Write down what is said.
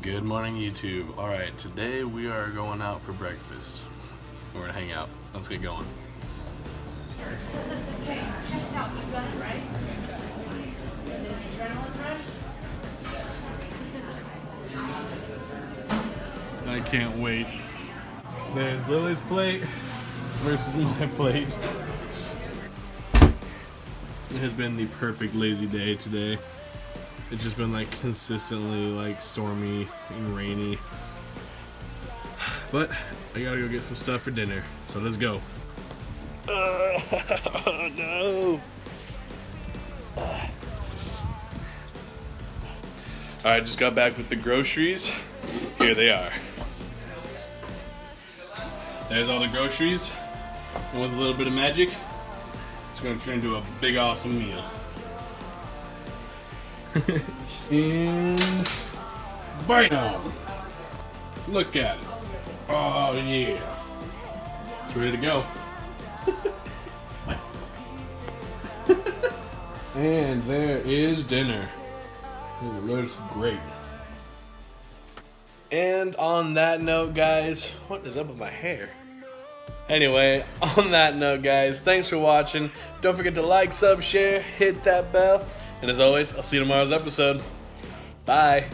Good morning, YouTube. Alright, today we are going out for breakfast. We're gonna hang out. Let's get going. Okay, check it out. You got it right. The adrenaline rush. I can't wait. There's Lily's plate versus my plate. It has been the perfect lazy day today. It's just been like consistently like stormy and rainy. But I gotta go get some stuff for dinner. So let's go. Oh no. Alright, just got back with the groceries. Here they are. There's all the groceries. And with a little bit of magic, it's gonna turn into a big awesome meal. And bam! Look at it. Oh yeah. It's ready to go. And there is dinner. It looks great. And on that note, guys, what is up with my hair? Anyway, on that note, guys, thanks for watching. Don't forget to like, sub, share, hit that bell. And as always, I'll see you tomorrow's episode. Bye.